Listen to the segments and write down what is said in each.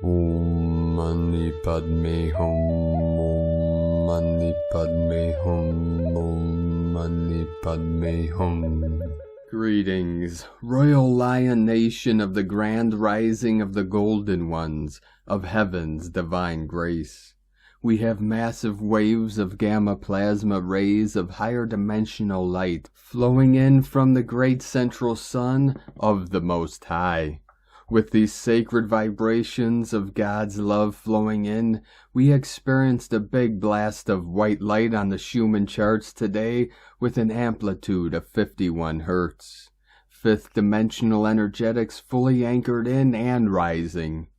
Om Mani Padme Hum, Om Mani Padme Hum, Om Mani Padme Hum. Greetings, Royal Lion Nation of the Grand Rising of the Golden Ones, of Heaven's Divine Grace. We have massive waves of gamma plasma rays of higher dimensional light flowing in from the great central sun of the Most High. With these sacred vibrations of God's love flowing in, we experienced a big blast of white light on the Schumann charts today with an amplitude of 51 Hertz. Fifth dimensional energetics fully anchored in and rising.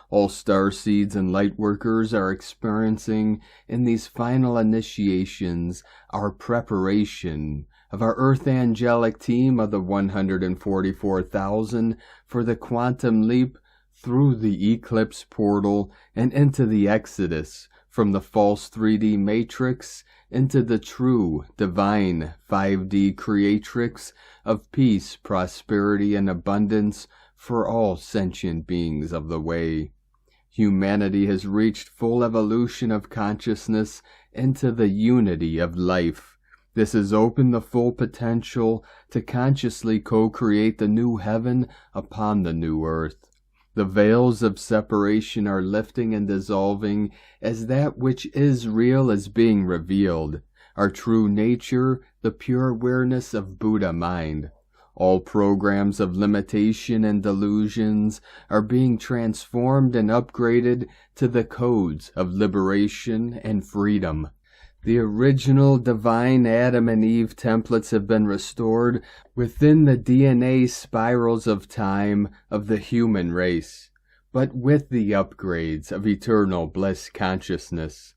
All starseeds and lightworkers are experiencing in these final initiations our preparation of our Earth Angelic team of the 144,000 for the quantum leap through the eclipse portal and into the exodus from the false 3D matrix into the true divine 5D creatrix of peace, prosperity, and abundance for all sentient beings of the way. Humanity has reached full evolution of consciousness into the unity of life. This has opened the full potential to consciously co-create the new heaven upon the new earth. The veils of separation are lifting and dissolving as that which is real is being revealed. Our true nature, the pure awareness of Buddha mind. All programs of limitation and delusions are being transformed and upgraded to the codes of liberation and freedom. The original divine Adam and Eve templates have been restored within the DNA spirals of time of the human race, but with the upgrades of eternal bliss consciousness.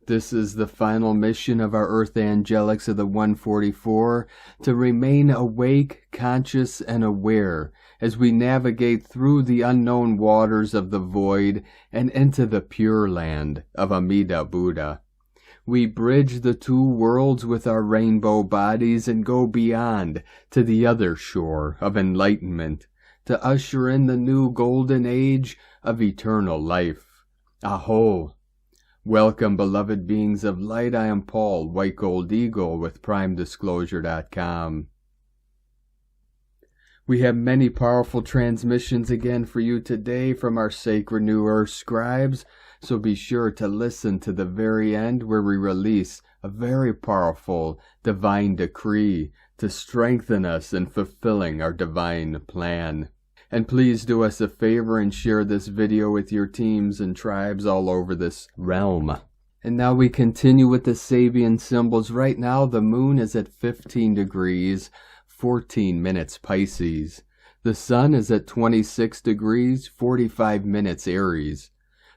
This is the final mission of our Earth Angelics of the 144, to remain awake, conscious, and aware as we navigate through the unknown waters of the void and into the pure land of Amida Buddha. We bridge the two worlds with our rainbow bodies and go beyond to the other shore of enlightenment to usher in the new golden age of eternal life. Aho! Welcome, beloved beings of light. I am Paul, White Gold Eagle with PrimeDisclosure.com. We have many powerful transmissions again for you today from our sacred New Earth scribes, so be sure to listen to the very end where we release a very powerful divine decree to strengthen us in fulfilling our divine plan. And please do us a favor and share this video with your teams and tribes all over this realm. And now we continue with the Sabian symbols. Right now the moon is at 15 degrees, 14 minutes Pisces. The sun is at 26 degrees, 45 minutes Aries.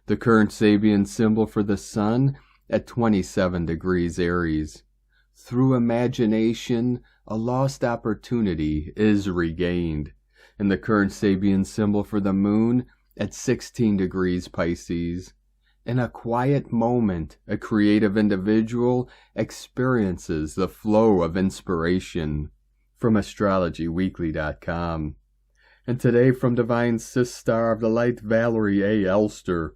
The current Sabian symbol for the sun at 27 degrees Aries. Through imagination, a lost opportunity is regained. And the current Sabian symbol for the moon at 16 degrees Pisces. In a quiet moment, a creative individual experiences the flow of inspiration. From AstrologyWeekly.com. And today from Divine Sistar of the Light, Valerie A. Elster.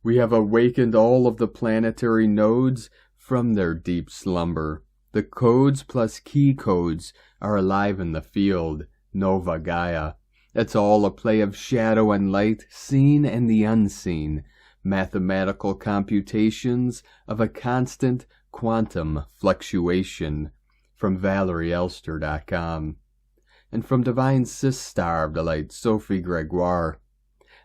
We have awakened all of the planetary nodes from their deep slumber. The codes plus key codes are alive in the field. Nova Gaia. It's all a play of shadow and light, seen and the unseen. Mathematical computations of a constant quantum fluctuation. From ValerieElster.com. And from Divine Sistar of the Light, Sophie Gregoire.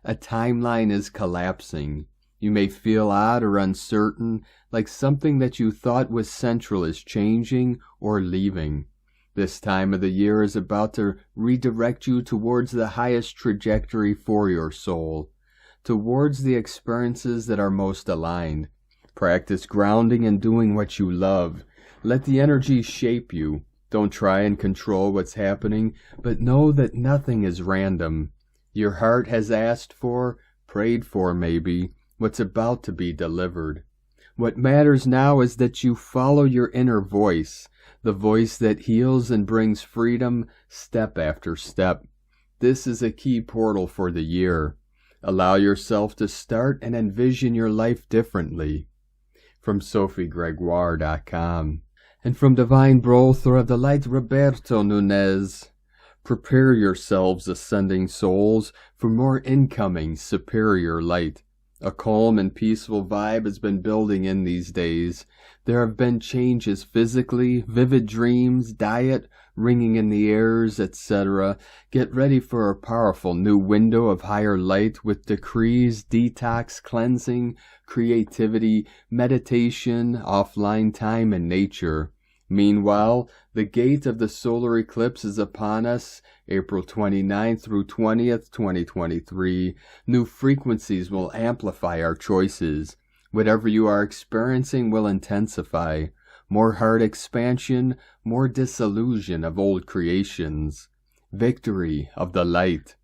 A timeline is collapsing. You may feel odd or uncertain, like something that you thought was central is changing or leaving. This time of the year is about to redirect you towards the highest trajectory for your soul, towards the experiences that are most aligned. Practice grounding and doing what you love. Let the energy shape you. Don't try and control what's happening, but know that nothing is random. Your heart has asked for, prayed for maybe, what's about to be delivered. What matters now is that you follow your inner voice, the voice that heals and brings freedom step after step. This is a key portal for the year. Allow yourself to start and envision your life differently. From SophieGregoire.com. And from Divine Brother of the Light, Roberto Nunez. Prepare yourselves, ascending souls, for more incoming superior light. A calm and peaceful vibe has been building in these days. There have been changes physically, vivid dreams, diet, ringing in the airs, etc. Get ready for a powerful new window of higher light with decrees, detox, cleansing, creativity, meditation, offline time, and nature. Meanwhile, the gate of the solar eclipse is upon us, April 29th through 20th, 2023. New frequencies will amplify our choices. Whatever you are experiencing will intensify. More heart expansion, more disillusion of old creations. Victory of the light.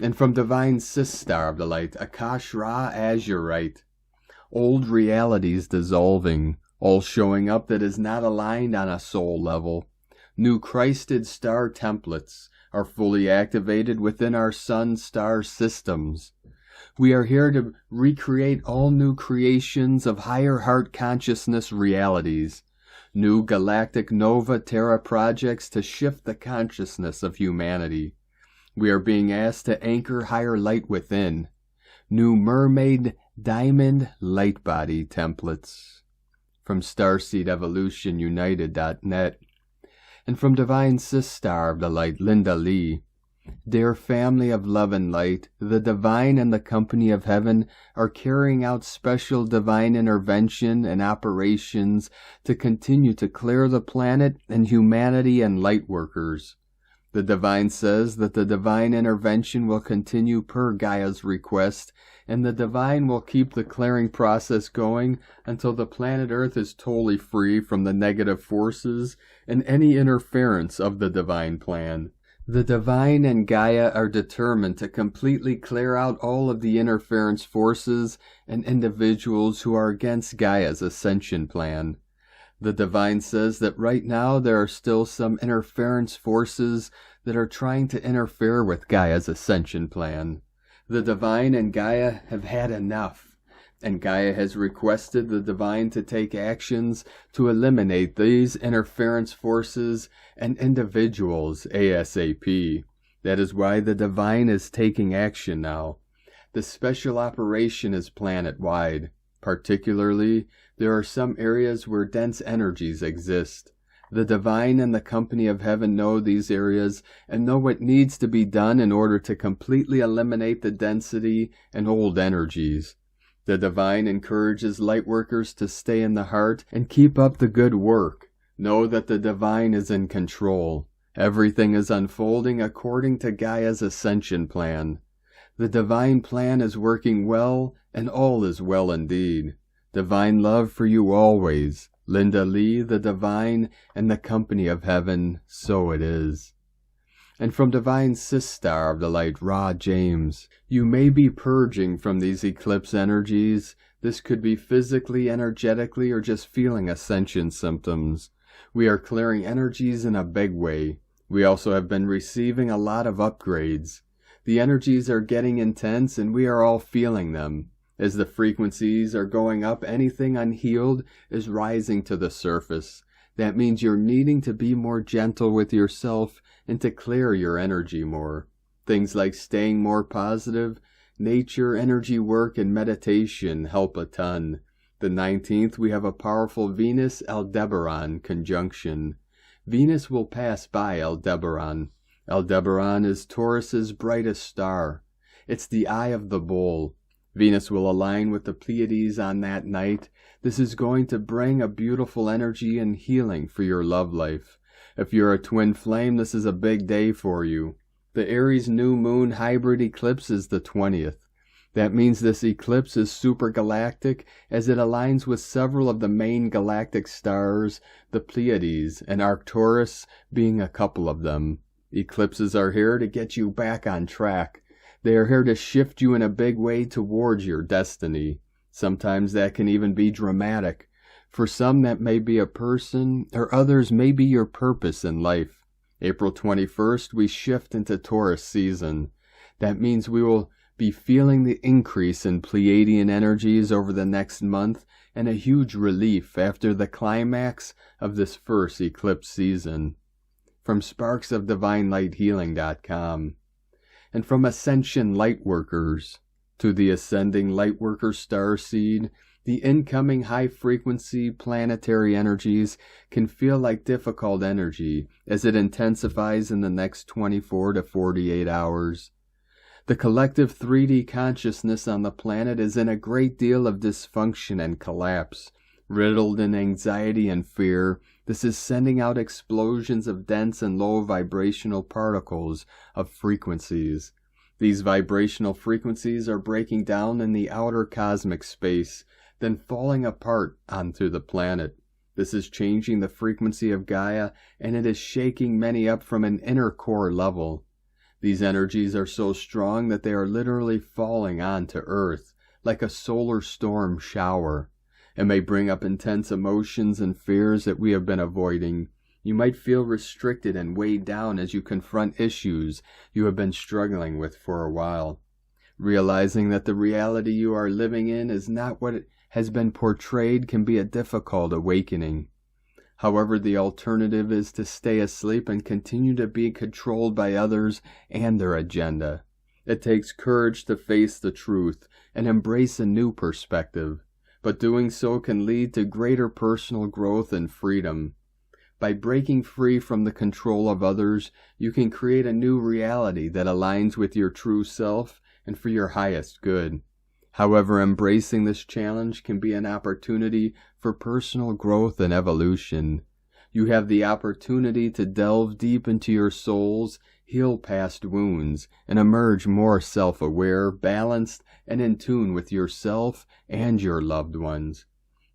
And from Divine Sister of the Light, Akash Ra Azurite. Old realities dissolving. All showing up that is not aligned on a soul level. New Christed star templates are fully activated within our sun-star systems. We are here to recreate all new creations of higher heart consciousness realities. New galactic Nova Terra projects to shift the consciousness of humanity. We are being asked to anchor higher light within. New Mermaid Diamond Light Body templates. From StarseedEvolutionUnited.net. And from Divine Sister of the Light, Linda Lee. Dear family of love and light, the divine and the company of heaven are carrying out special divine intervention and operations to continue to clear the planet and humanity and light workers. The divine says that the divine intervention will continue per Gaia's request, and the divine will keep the clearing process going until the planet Earth is totally free from the negative forces and any interference of the divine plan. The divine and Gaia are determined to completely clear out all of the interference forces and individuals who are against Gaia's ascension plan. The divine says that right now there are still some interference forces that are trying to interfere with Gaia's ascension plan. The divine and Gaia have had enough, and Gaia has requested the divine to take actions to eliminate these interference forces and individuals ASAP. That is why the divine is taking action now. The special operation is planet-wide. Particularly, there are some areas where dense energies exist. The divine and the company of heaven know these areas and know what needs to be done in order to completely eliminate the density and old energies. The divine encourages lightworkers to stay in the heart and keep up the good work. Know that the divine is in control. Everything is unfolding according to Gaia's ascension plan. The divine plan is working well, and all is well indeed. Divine love for you always. Linda Lee, the divine, and the company of heaven, so it is. And from Divine Sister of the Light, Ra James. You may be purging from these eclipse energies. This could be physically, energetically, or just feeling ascension symptoms. We are clearing energies in a big way. We also have been receiving a lot of upgrades. The energies are getting intense and we are all feeling them. As the frequencies are going up, anything unhealed is rising to the surface. That means you're needing to be more gentle with yourself and to clear your energy more. Things like staying more positive, nature, energy work, and meditation help a ton. The 19th, we have a powerful Venus-Aldebaran conjunction. Venus will pass by Aldebaran. Aldebaran is Taurus's brightest star. It's the eye of the bull. Venus will align with the Pleiades on that night. This is going to bring a beautiful energy and healing for your love life. If you're a twin flame, this is a big day for you. The Aries new moon hybrid eclipse is the 20th. That means this eclipse is super galactic as it aligns with several of the main galactic stars, the Pleiades, and Arcturus being a couple of them. Eclipses are here to get you back on track. They are here to shift you in a big way towards your destiny. Sometimes that can even be dramatic. For some that may be a person, or others may be your purpose in life. April 21st, we shift into Taurus season. That means we will Be feeling the increase in Pleiadian energies over the next month and a huge relief after the climax of this first eclipse season. From sparksofdivinelighthealing.com. And from Ascension Lightworkers, to the ascending Lightworker Starseed, the incoming high-frequency planetary energies can feel like difficult energy as it intensifies in the next 24 to 48 hours. The collective 3D consciousness on the planet is in a great deal of dysfunction and collapse. Riddled in anxiety and fear, this is sending out explosions of dense and low vibrational particles of frequencies. These vibrational frequencies are breaking down in the outer cosmic space, then falling apart onto the planet. This is changing the frequency of Gaia, and it is shaking many up from an inner core level. These energies are so strong that they are literally falling onto Earth, like a solar storm shower. It may bring up intense emotions and fears that we have been avoiding. You might feel restricted and weighed down as you confront issues you have been struggling with for a while. Realizing that the reality you are living in is not what it has been portrayed can be a difficult awakening. However, the alternative is to stay asleep and continue to be controlled by others and their agenda. It takes courage to face the truth and embrace a new perspective, but doing so can lead to greater personal growth and freedom. By breaking free from the control of others, you can create a new reality that aligns with your true self and for your highest good. However, embracing this challenge can be an opportunity for personal growth and evolution. You have the opportunity to delve deep into your souls, heal past wounds, and emerge more self-aware, balanced, and in tune with yourself and your loved ones.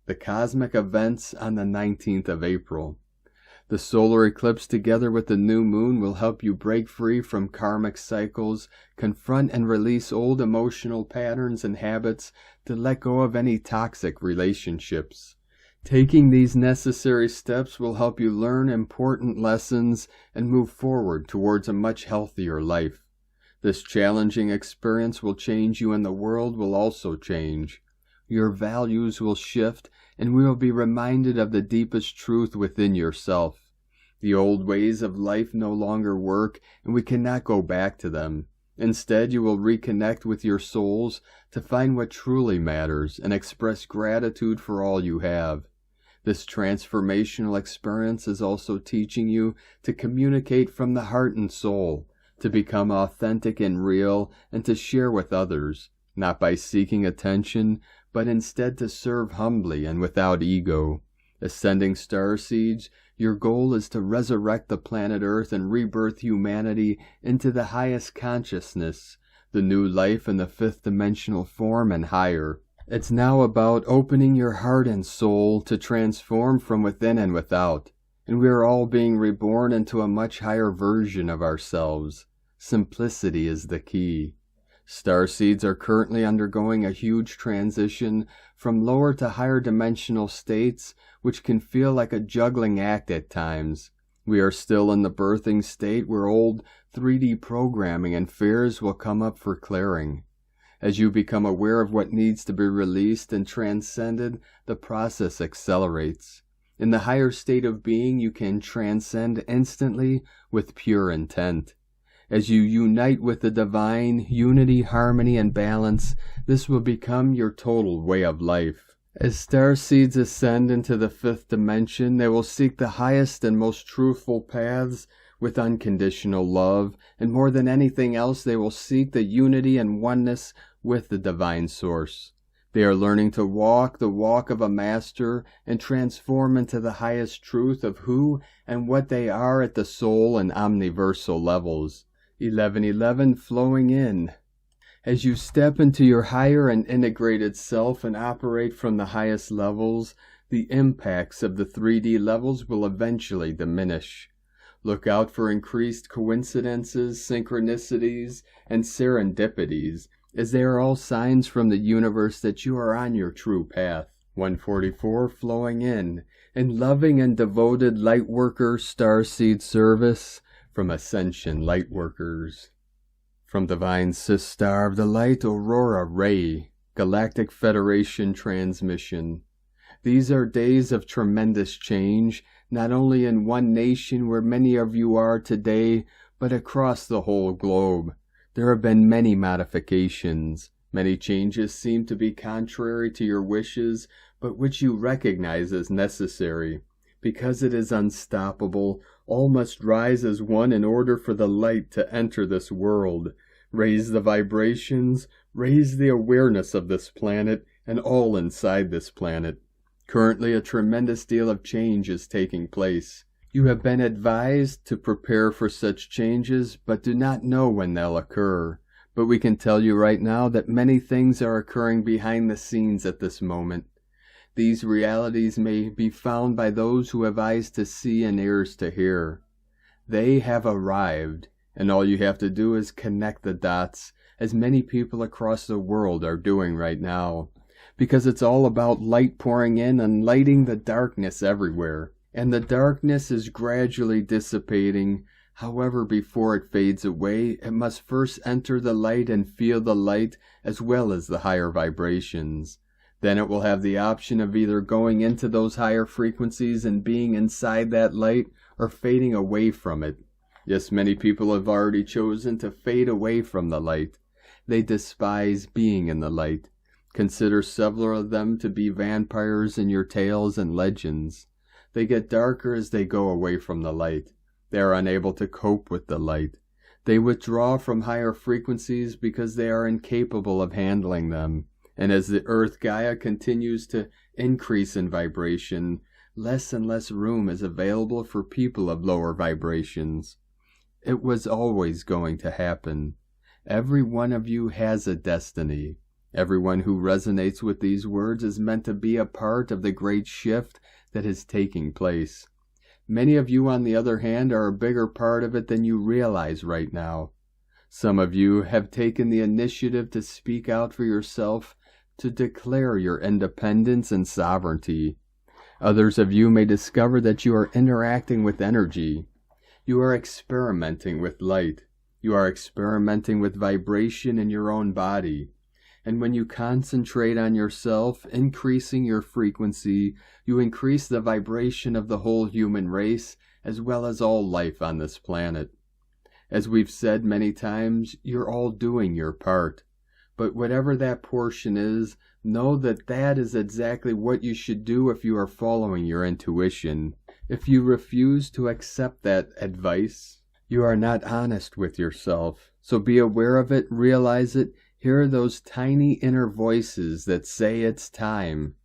The cosmic events on the 19th of April. The solar eclipse together with the new moon will help you break free from karmic cycles, confront and release old emotional patterns and habits, to let go of any toxic relationships. Taking these necessary steps will help you learn important lessons and move forward towards a much healthier life. This challenging experience will change you, and the world will also change. Your values will shift, and we will be reminded of the deepest truth within yourself. The old ways of life no longer work, and we cannot go back to them. Instead, you will reconnect with your souls to find what truly matters and express gratitude for all you have. This transformational experience is also teaching you to communicate from the heart and soul, to become authentic and real, and to share with others, not by seeking attention, but instead to serve humbly and without ego. Ascending starseeds, your goal is to resurrect the planet Earth and rebirth humanity into the highest consciousness, the new life in the fifth dimensional form and higher. It's now about opening your heart and soul to transform from within and without, and we are all being reborn into a much higher version of ourselves. Simplicity is the key. Starseeds are currently undergoing a huge transition from lower to higher dimensional states, which can feel like a juggling act at times. We are still in the birthing state where old 3D programming and fears will come up for clearing. As you become aware of what needs to be released and transcended, the process accelerates. In the higher state of being, you can transcend instantly with pure intent. As you unite with the divine, unity, harmony, and balance, this will become your total way of life. As starseeds ascend into the fifth dimension, they will seek the highest and most truthful paths with unconditional love, and more than anything else, they will seek the unity and oneness with the divine source. They are learning to walk the walk of a master and transform into the highest truth of who and what they are at the soul and omniversal levels. 1111 flowing in. As you step into your higher and integrated self and operate from the highest levels, the impacts of the 3D levels will eventually diminish. Look out for increased coincidences, synchronicities, and serendipities, as they are all signs from the universe that you are on your true path. 144 flowing in loving and devoted Lightworker Starseed service from Ascension Lightworkers. From Divine Sistar of the Light Aurora Ray, Galactic Federation transmission. These are days of tremendous change, not only in one nation where many of you are today, but across the whole globe. There have been many modifications. Many changes seem to be contrary to your wishes, but which you recognize as necessary. Because it is unstoppable, all must rise as one in order for the light to enter this world. Raise the vibrations, raise the awareness of this planet and all inside this planet. Currently, a tremendous deal of change is taking place. You have been advised to prepare for such changes, but do not know when they'll occur. But we can tell you right now that many things are occurring behind the scenes at this moment. These realities may be found by those who have eyes to see and ears to hear. They have arrived, and all you have to do is connect the dots, as many people across the world are doing right now. Because it's all about light pouring in and lighting the darkness everywhere. And the darkness is gradually dissipating. However, before it fades away, it must first enter the light and feel the light as well as the higher vibrations. Then it will have the option of either going into those higher frequencies and being inside that light, or fading away from it. Yes, many people have already chosen to fade away from the light. They despise being in the light. Consider several of them to be vampires in your tales and legends. They get darker as they go away from the light. They are unable to cope with the light. They withdraw from higher frequencies because they are incapable of handling them. And as the Earth Gaia continues to increase in vibration, less and less room is available for people of lower vibrations. It was always going to happen. Every one of you has a destiny. Everyone who resonates with these words is meant to be a part of the great shift that is taking place. Many of you, on the other hand, are a bigger part of it than you realize right now. Some of you have taken the initiative to speak out for yourself, to declare your independence and sovereignty. Others of you may discover that you are interacting with energy. You are experimenting with light. You are experimenting with vibration in your own body. And when you concentrate on yourself, increasing your frequency, you increase the vibration of the whole human race, as well as all life on this planet. As we've said many times, you're all doing your part. But whatever that portion is, know that that is exactly what you should do if you are following your intuition. If you refuse to accept that advice, you are not honest with yourself. So be aware of it, realize it. Hear those tiny inner voices that say it's time.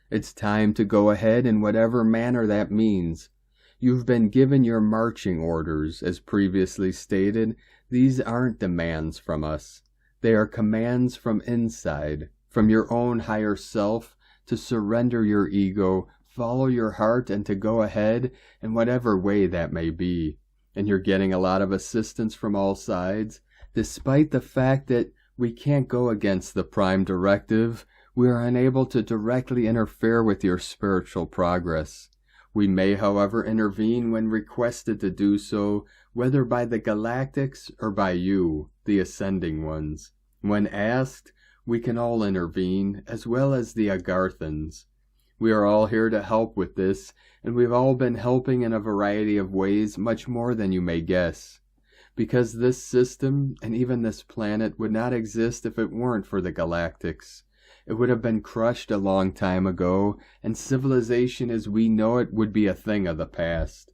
It's time to go ahead in whatever manner that means. You've been given your marching orders, as previously stated. These aren't demands from us. They are commands from inside, from your own higher self, to surrender your ego, follow your heart, and to go ahead in whatever way that may be. And you're getting a lot of assistance from all sides, despite the fact that we can't go against the prime directive. We are unable to directly interfere with your spiritual progress. We may, however, intervene when requested to do so, whether by the Galactics or by you, the Ascending Ones. When asked, we can all intervene, as well as the Agarthans. We are all here to help with this, and we've all been helping in a variety of ways, much more than you may guess. Because this system, and even this planet, would not exist if it weren't for the Galactics. It would have been crushed a long time ago, and civilization as we know it would be a thing of the past.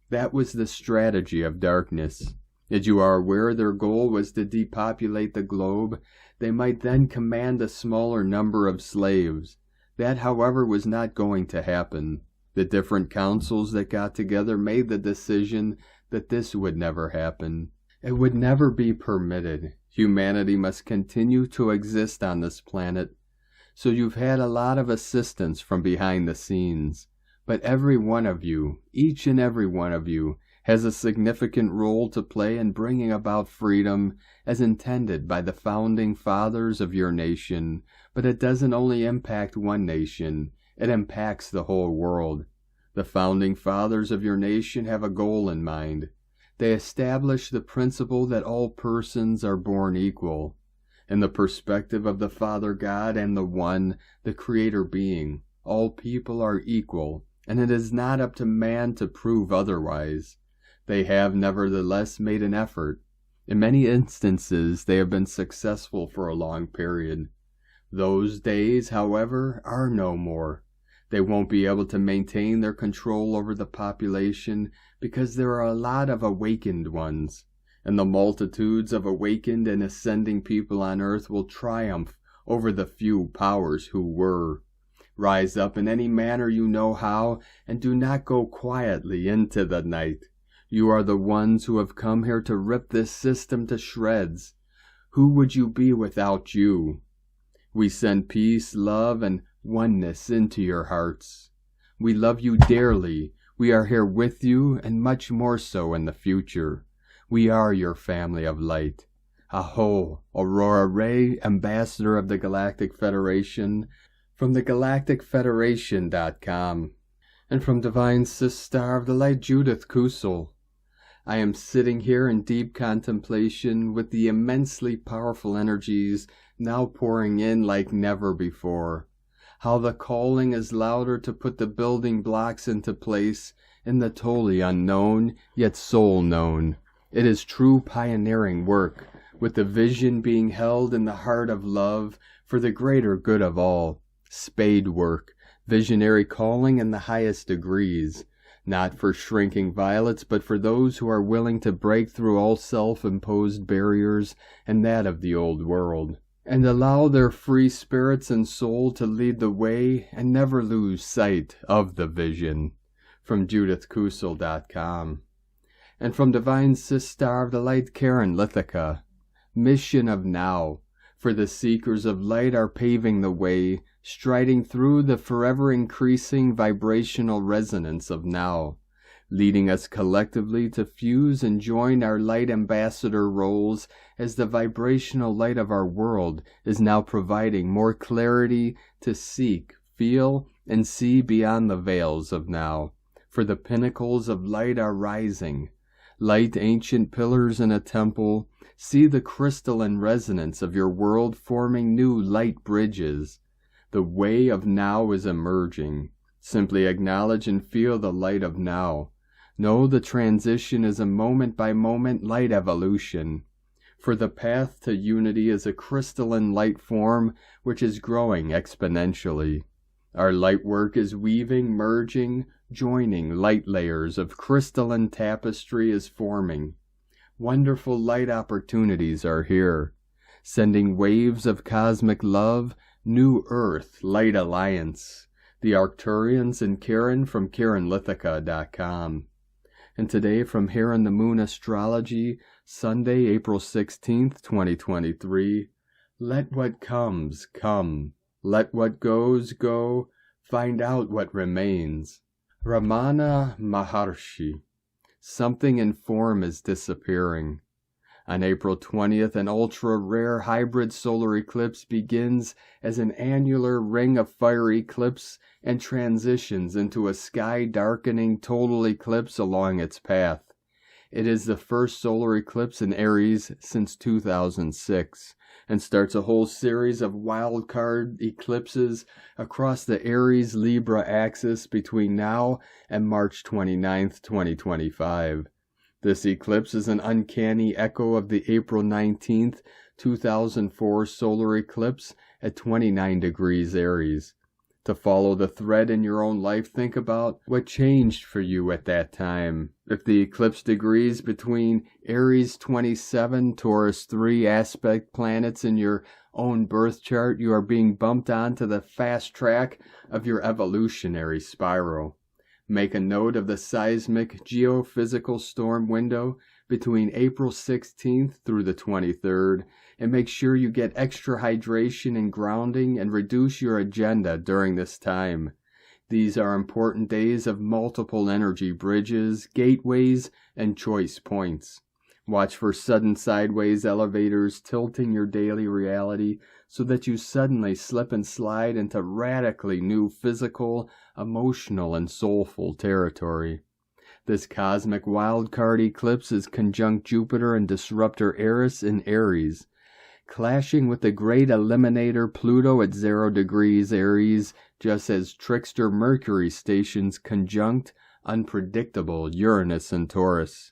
That was the strategy of darkness. As you are aware, their goal was to depopulate the globe. They might then command a smaller number of slaves. That, however, was not going to happen. The different councils that got together made the decision that this would never happen. It would never be permitted. Humanity must continue to exist on this planet. So you've had a lot of assistance from behind the scenes. But every one of you, each and every one of you, has a significant role to play in bringing about freedom as intended by the founding fathers of your nation. But it doesn't only impact one nation, it impacts the whole world. The founding fathers of your nation have a goal in mind. They establish the principle that all persons are born equal, in the perspective of the Father God and the One, the Creator Being. All people are equal, and it is not up to man to prove otherwise. They have nevertheless made an effort. In many instances, they have been successful for a long period. Those days, however, are no more. They won't be able to maintain their control over the population because there are a lot of awakened ones, and the multitudes of awakened and ascending people on earth will triumph over the few powers who were. Rise up in any manner you know how, and do not go quietly into the night. You are the ones who have come here to rip this system to shreds. Who would you be without you? We send peace, love, and oneness into your hearts. We love you dearly. We are here with you, and much more so in the future. We are your family of light. Aho, Aurora Ray, Ambassador of the Galactic Federation, from the galacticfederation.com, and from Divine Sister of the Light Judith Kusel. I am sitting here in deep contemplation with the immensely powerful energies now pouring in like never before. How the calling is louder to put the building blocks into place in the totally unknown, yet soul known. It is true pioneering work, with the vision being held in the heart of love for the greater good of all. Spade work, visionary calling in the highest degrees. Not for shrinking violets, but for those who are willing to break through all self-imposed barriers and that of the old world, and allow their free spirits and soul to lead the way and never lose sight of the vision. From JudithKusel.com. And from Divine Sister of the Light Karen Lithica. Mission of now. For the seekers of light are paving the way, striding through the forever increasing vibrational resonance of now, leading us collectively to fuse and join our light ambassador roles as the vibrational light of our world is now providing more clarity to seek, feel, and see beyond the veils of now. For the pinnacles of light are rising. Light ancient pillars in a temple, see the crystalline resonance of your world forming new light bridges. The way of now is emerging. Simply acknowledge and feel the light of now. Know the transition is a moment-by-moment light evolution. For the path to unity is a crystalline light form which is growing exponentially. Our light work is weaving, merging, joining light layers of crystalline tapestry is forming. Wonderful light opportunities are here, sending waves of cosmic love, New Earth Light Alliance, the Arcturians and Karen from KarenLithica.com. And today from Here on the Moon Astrology, Sunday, April 16th, 2023, let what comes, come. Let what goes, go. Find out what remains. Ramana Maharshi. Something in form is disappearing. On April 20th, an ultra-rare hybrid solar eclipse begins as an annular ring of fire eclipse and transitions into a sky-darkening total eclipse along its path. It is the first solar eclipse in Aries since 2006 and starts a whole series of wildcard eclipses across the Aries-Libra axis between now and March 29th, 2025. This eclipse is an uncanny echo of the April 19th, 2004 solar eclipse at 29 degrees Aries. To follow the thread in your own life, think about what changed for you at that time. If the eclipse degrees between Aries 27, Taurus 3 aspect planets in your own birth chart, you are being bumped onto the fast track of your evolutionary spiral. Make a note of the seismic geophysical storm window between April 16th through the 23rd, and make sure you get extra hydration and grounding and reduce your agenda during this time. These are important days of multiple energy bridges, gateways, and choice points. Watch for sudden sideways elevators tilting your daily reality so that you suddenly slip and slide into radically new physical, emotional, and soulful territory. This cosmic wildcard eclipse is conjunct Jupiter and disruptor Eris in Aries, clashing with the great eliminator Pluto at 0 degrees Aries, just as trickster Mercury stations conjunct unpredictable Uranus and Taurus.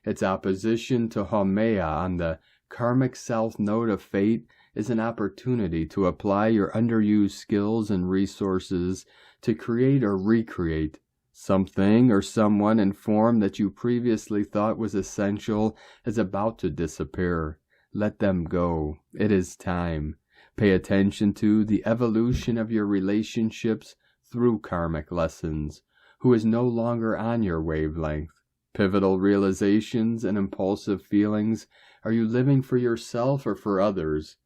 Its opposition to Haumea on the karmic south node of fate is an opportunity to apply your underused skills and resources to create or recreate something or someone in form that you previously thought was essential is about to disappear. Let them go. It is time. Pay attention to the evolution of your relationships through karmic lessons. Who is no longer on your wavelength? Pivotal realizations and impulsive feelings. Are you living for yourself or for others?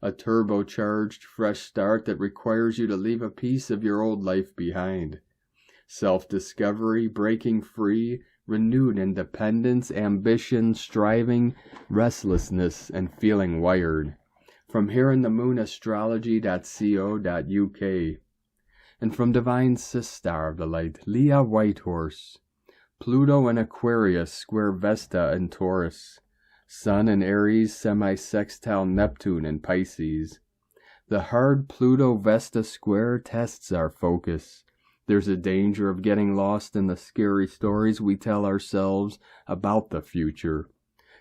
A turbocharged, fresh start that requires you to leave a piece of your old life behind. Self-discovery, breaking free, renewed independence, ambition, striving, restlessness, and feeling wired. From hereintheMoonAstrology.co.uk. And from Divine Sistar of the Light, Leah Whitehorse. Pluto in Aquarius, square Vesta in Taurus. Sun in Aries, semi-sextile Neptune in Pisces. The hard Pluto-Vesta square tests our focus. There's a danger of getting lost in the scary stories we tell ourselves about the future.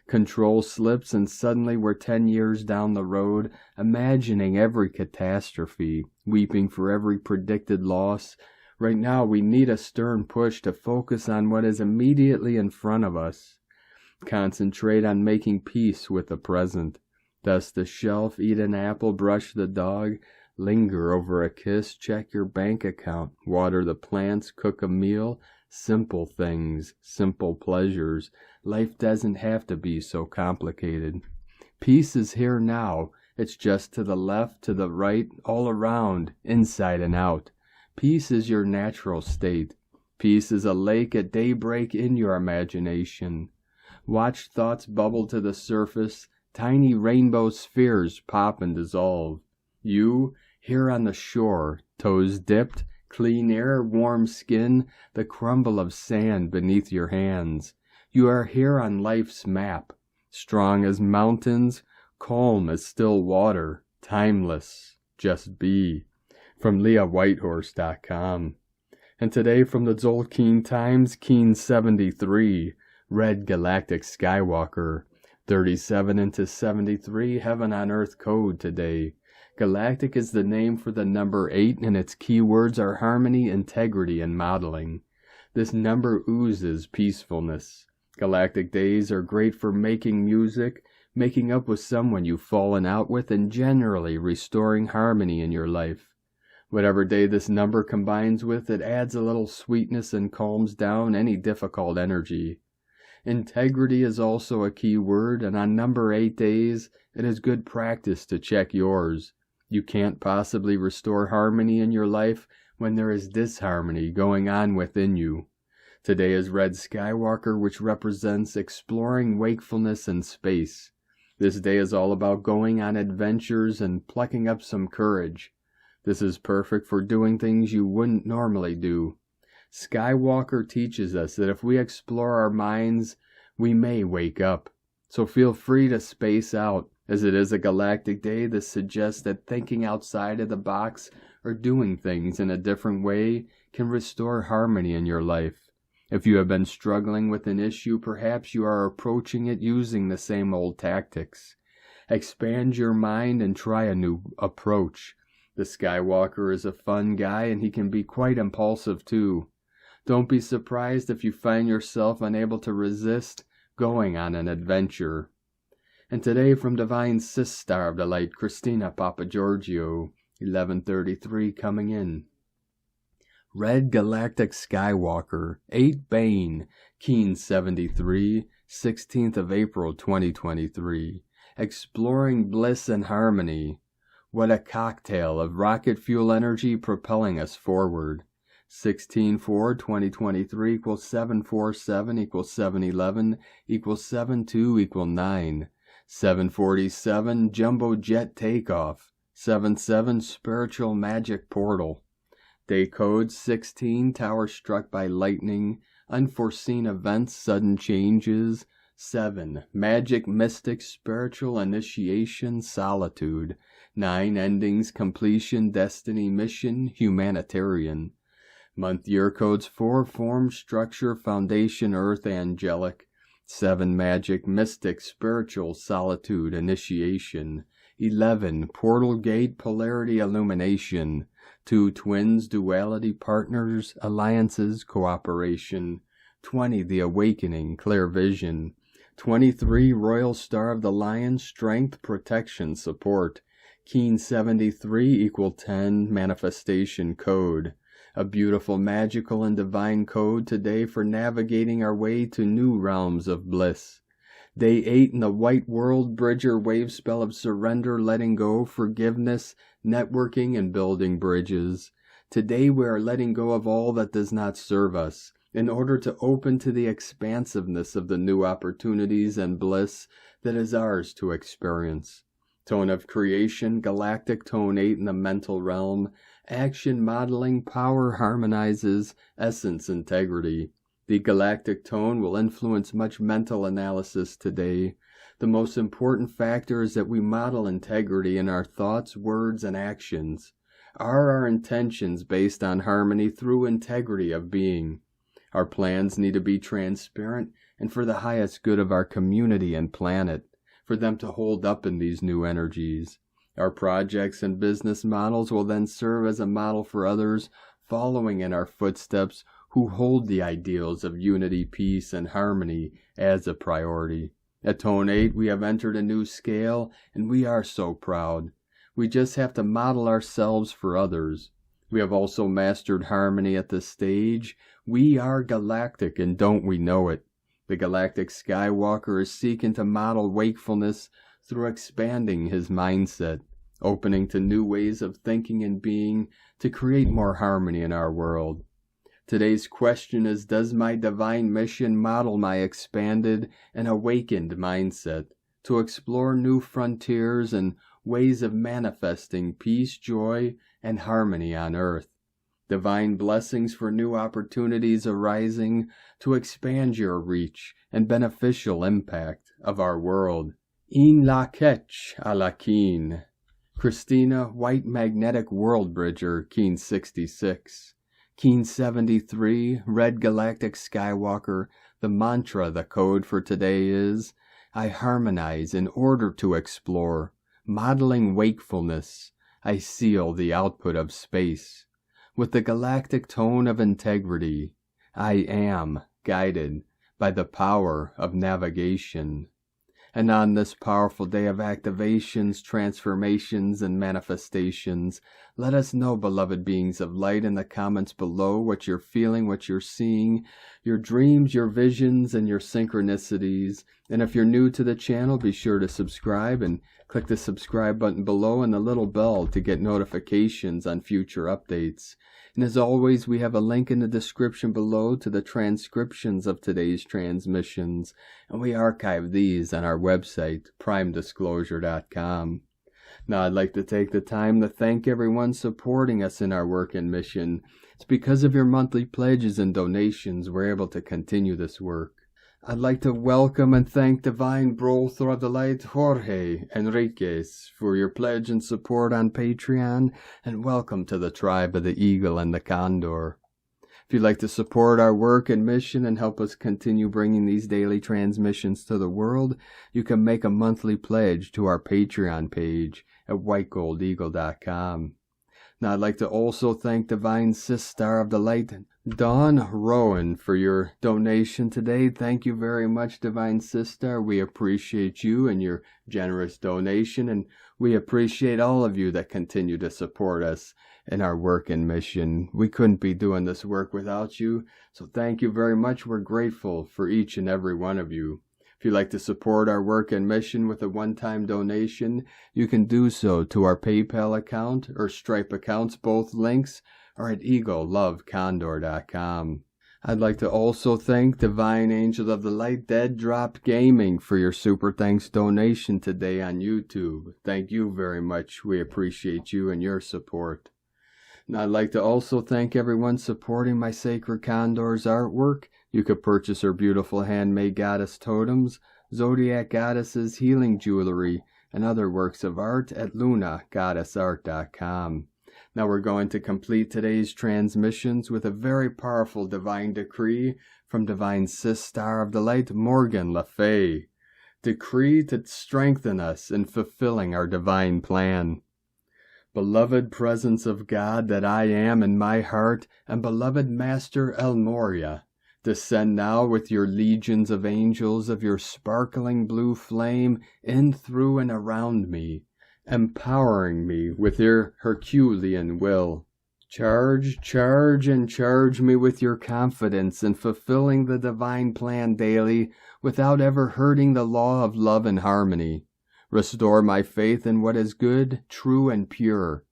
Control slips and suddenly we're 10 years down the road, imagining every catastrophe, weeping for every predicted loss. Right now we need a stern push to focus on what is immediately in front of us. Concentrate on making peace with the present. Dust the shelf, eat an apple, brush the dog. Linger over a kiss, check your bank account, water the plants, cook a meal. Simple things, simple pleasures. Life doesn't have to be so complicated. Peace is here now. It's just to the left, to the right, all around, inside and out. Peace is your natural state. Peace is a lake at daybreak in your imagination. Watch thoughts bubble to the surface. Tiny rainbow spheres pop and dissolve. You, here on the shore, toes dipped, clean air, warm skin, the crumble of sand beneath your hands. You are here on life's map, strong as mountains, calm as still water, timeless, just be. From LeahWhitehorse.com. And today from the Zolkeen Times, Keen 73, Red Galactic Skywalker, 37 into 73, Heaven on Earth code today. Galactic is the name for the number 8, and its keywords are harmony, integrity, and modeling. This number oozes peacefulness. Galactic days are great for making music, making up with someone you've fallen out with, and generally restoring harmony in your life. Whatever day this number combines with, it adds a little sweetness and calms down any difficult energy. Integrity is also a key word, and on number 8 days, it is good practice to check yours. You can't possibly restore harmony in your life when there is disharmony going on within you. Today is Red Skywalker, which represents exploring wakefulness and space. This day is all about going on adventures and plucking up some courage. This is perfect for doing things you wouldn't normally do. Skywalker teaches us that if we explore our minds, we may wake up. So feel free to space out. As it is a galactic day, this suggests that thinking outside of the box or doing things in a different way can restore harmony in your life. If you have been struggling with an issue, perhaps you are approaching it using the same old tactics. Expand your mind and try a new approach. The Skywalker is a fun guy and he can be quite impulsive too. Don't be surprised if you find yourself unable to resist going on an adventure. And today from Divine Sistar of the Light, Christina Papagiorgio, 1133 coming in. Red Galactic Skywalker, 8 Bane, Keen 73, 16th of April 2023. Exploring bliss and harmony. What a cocktail of rocket fuel energy propelling us forward. 16-4-2023 equals 747 equals 711 equals 72 equals 9. 747 Jumbo Jet Takeoff. 77 Spiritual Magic Portal. Day code 16 Tower struck by lightning. unforeseen events, sudden changes. 7. Magic, mystic, spiritual, initiation, solitude. 9. Endings, completion, destiny, mission, humanitarian. Month year codes: 4. Form, structure, foundation, earth, angelic. 7. Magic, mystic, spiritual, solitude, initiation. 11. Portal, gate, polarity, illumination. 2. Twins, duality, partners, alliances, cooperation. 20. The awakening, clear vision. 23. Royal Star of the Lion, strength, protection, support. Keen 73 = 10, manifestation code. A beautiful, magical, and divine code today for navigating our way to new realms of bliss. Day 8 in the White World Bridger wave spell of surrender, letting go, forgiveness, networking, and building bridges. Today we are letting go of all that does not serve us, in order to open to the expansiveness of the new opportunities and bliss that is ours to experience. Tone of creation, galactic, tone 8 in the mental realm. Action, modeling, power, harmonizes, essence, integrity. The galactic tone will influence much mental analysis today. The most important factor is that we model integrity in our thoughts, words, and actions. Are our intentions based on harmony through integrity of being? Our plans need to be transparent and for the highest good of our community and planet, for them to hold up in these new energies. Our projects and business models will then serve as a model for others following in our footsteps who hold the ideals of unity, peace, and harmony as a priority. At Tone 8, we have entered a new scale, and we are so proud. We just have to model ourselves for others. We have also mastered harmony at this stage. We are galactic, and don't we know it? The galactic Skywalker is seeking to model wakefulness through expanding his mindset, opening to new ways of thinking and being to create more harmony in our world. Today's question is, does my divine mission model my expanded and awakened mindset to explore new frontiers and ways of manifesting peace, joy, and harmony on earth? Divine blessings for new opportunities arising to expand your reach and beneficial impact of our world. In la ketch a la keen. Christina, White Magnetic World Bridger, Keen 66. Keen 73, Red Galactic Skywalker. The mantra, the code for today is, I harmonize in order to explore. Modeling wakefulness, I seal the output of space. With the galactic tone of integrity, I am guided by the power of navigation. And on this powerful day of activations, transformations, and manifestations, let us know, beloved beings of light, in the comments below what you're feeling, what you're seeing, your dreams, your visions, and your synchronicities. And if you're new to the channel, be sure to subscribe and click the subscribe button below and the little bell to get notifications on future updates. And as always, we have a link in the description below to the transcriptions of today's transmissions, and we archive these on our website, primedisclosure.com. Now, I'd like to take the time to thank everyone supporting us in our work and mission. It's because of your monthly pledges and donations we're able to continue this work. I'd like to welcome and thank Divine Brother of the Light, Jorge Enriquez, for your pledge and support on Patreon, and welcome to the tribe of the Eagle and the Condor. If you'd like to support our work and mission and help us continue bringing these daily transmissions to the world, you can make a monthly pledge to our Patreon page at whitegoldeagle.com. Now, I'd like to also thank Divine Sister of the Light, Dawn Rowan, for your donation today. Thank you very much, Divine Sister. We appreciate you and your generous donation, and we appreciate all of you that continue to support us in our work and mission. We couldn't be doing this work without you, so thank you very much. We're grateful for each and every one of you. If you'd like to support our work and mission with a one-time donation, you can do so to our PayPal account or Stripe accounts. Both links are at egolovecondor.com. I'd like to also thank Divine Angel of the Light, Dead Drop Gaming, for your super thanks donation today on YouTube. Thank you very much. We appreciate you and your support. And I'd like to also thank everyone supporting my Sacred Condor's artwork. You could purchase her beautiful handmade goddess totems, zodiac goddesses, healing jewelry, and other works of art at lunagoddessart.com. Now we're going to complete today's transmissions with a very powerful divine decree from Divine Sis Star of the Light, Morgan Le Fay. Decree to strengthen us in fulfilling our divine plan. Beloved presence of God that I am in my heart, and beloved Master El Moria, descend now with your legions of angels of your sparkling blue flame in, through, and around me, empowering me with your Herculean will. Charge, and charge me with your confidence in fulfilling the divine plan daily without ever hurting the law of love and harmony. Restore my faith in what is good, true, and pure.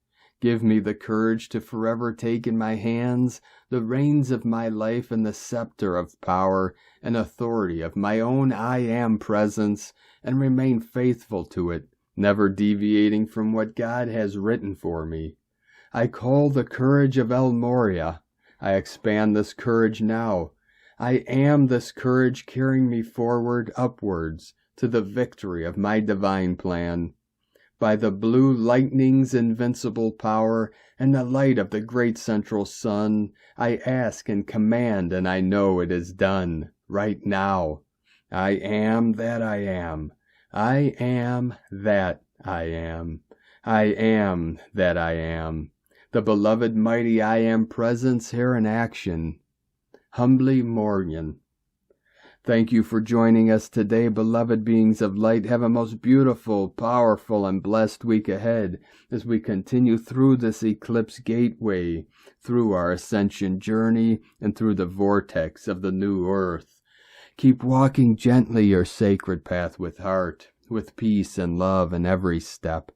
Give me the courage to forever take in my hands the reins of my life and the scepter of power and authority of my own I Am presence, and remain faithful to it, never deviating from what God has written for me. I call the courage of El Moria. I expand this courage now. I am this courage carrying me forward, upwards, to the victory of my divine plan. By the blue lightning's invincible power and the light of the great central sun, I ask and command, and I know it is done, right now. I am that I am. I am that I am. I am that I am. The beloved mighty I Am presence here in action. Humbly, Morgan. Thank you for joining us today, beloved beings of light. Have a most beautiful, powerful, and blessed week ahead as we continue through this eclipse gateway, through our ascension journey, and through the vortex of the new earth. Keep walking gently your sacred path with heart, with peace and love in every step,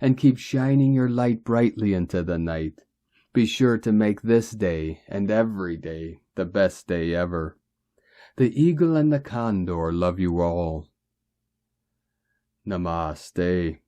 and keep shining your light brightly into the night. Be sure to make this day and every day the best day ever. The eagle and the condor love you all. Namaste.